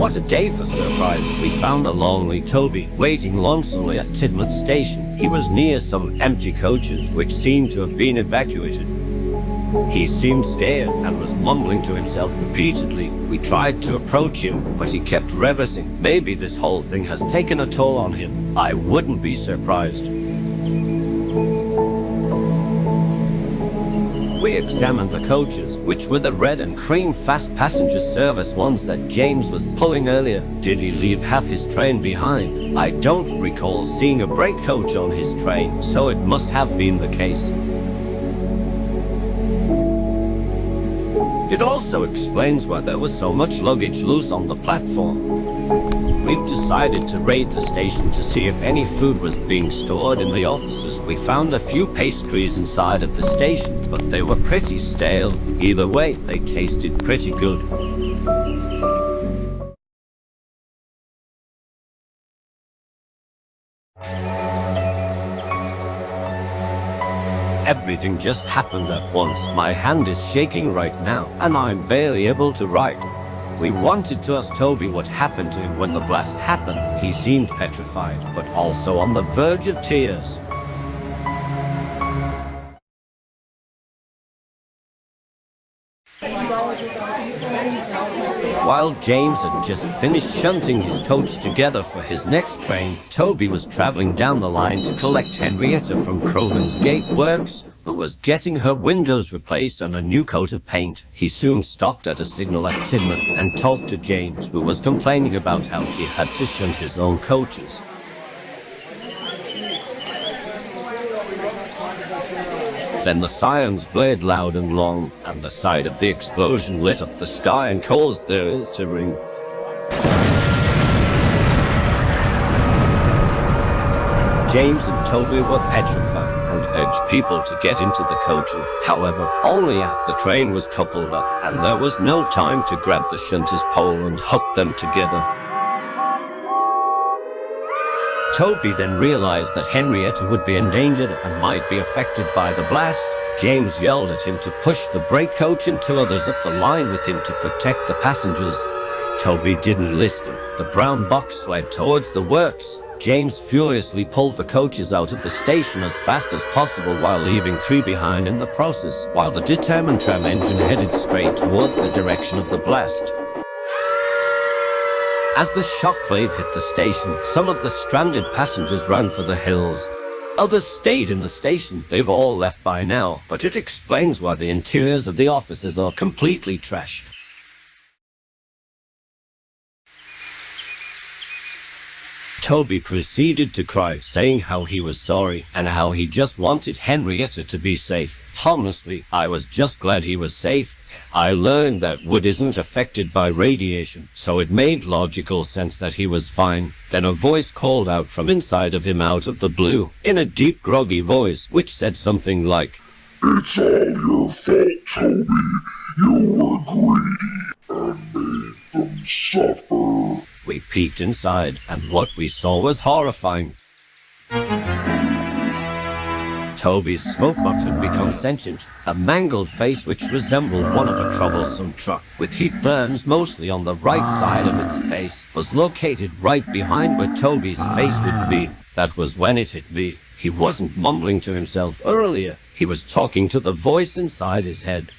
What a day for surprise. We found a lonely Toby waiting lonesomely at Tidmouth Station. He was near some empty coaches which seemed to have been evacuated. He seemed scared and was mumbling to himself repeatedly. We tried to approach him, but he kept reversing. Maybe this whole thing has taken a toll on him. I wouldn't be surprised. We examined the coaches, which were the red and cream fast passenger service ones that James was pulling earlier. Did he leave half his train behind? I don't recall seeing a break coach on his train, so it must have been the case. It also explains why there was so much luggage loose on the platform. We've decided to raid the station to see if any food was being stored in the offices. We found a few pastries inside of the station, but they were pretty stale. Either way, they tasted pretty good. Everything just happened at once. My hand is shaking right now, and I'm barely able to write. We wanted to ask Toby what happened to him when the blast happened. He seemed petrified, but also on the verge of tears. While James had just finished shunting his coach together for his next train, Toby was traveling down the line to collect Henrietta from Crovan's Gate Works, who was getting her windows replaced and a new coat of paint. He soon stopped at a signal at Tidmouth and talked to James, who was complaining about how he had to shunt his own coaches. Then the sirens blared loud and long, and the sight of the explosion lit up the sky and caused their ears to ring. James and Toby were petrified and urged people to get into the coaches. However, only after the train was coupled up, and there was no time to grab the shunter's pole and hook them together. Toby then realized that Henrietta would be endangered and might be affected by the blast. James yelled at him to push the brake coach and two others up the line with him to protect the passengers. Toby didn't listen. The brown box slid towards the works. James furiously pulled the coaches out of the station as fast as possible while leaving 3 behind in the process, while the determined tram engine headed straight towards the direction of the blast. As the shockwave hit the station, some of the stranded passengers ran for the hills. Others stayed in the station. They've all left by now, but it explains why the interiors of the offices are completely trashed. Toby proceeded to cry, saying how he was sorry and how he just wanted Henrietta to be safe. Honestly, I was just glad he was safe. I learned that wood isn't affected by radiation, so it made logical sense that he was fine. Then a voice called out from inside of him out of the blue, in a deep groggy voice, which said something like, "It's all your fault, Toby. You were greedy and made them suffer." We peeked inside, and what we saw was horrifying. Toby's smoke box had become sentient. A mangled face which resembled one of a troublesome truck, with heat burns mostly on the right side of its face, was located right behind where Toby's face would be. That was when it hit me. He wasn't mumbling to himself earlier. He was talking to the voice inside his head.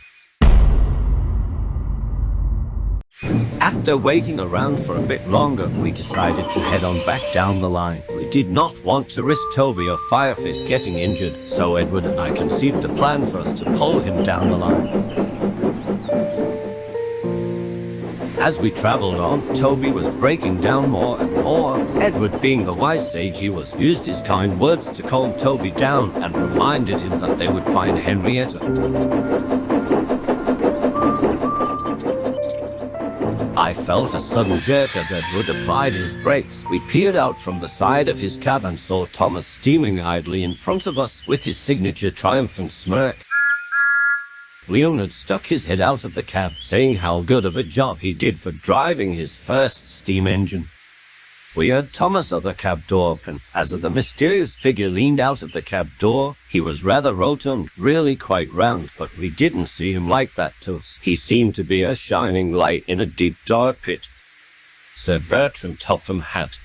After waiting around for a bit longer, we decided to head on back down the line. We did not want to risk Toby or Fireface getting injured, so Edward and I conceived a plan for us to pull him down the line. As we traveled on, Toby was breaking down more and more. Edward, being the wise sage he was, used his kind words to calm Toby down and reminded him that they would find Henrietta. I felt a sudden jerk as Edward applied his brakes. We peered out from the side of his cab and saw Thomas steaming idly in front of us with his signature triumphant smirk. Leon had stuck his head out of the cab, saying how good of a job he did for driving his first steam engine. We heard Thomas' other cab door open. As the mysterious figure leaned out of the cab door, he was rather rotund, really quite round, but we didn't see him like that to us. He seemed to be a shining light in a deep dark pit. Sir Bertram Topham had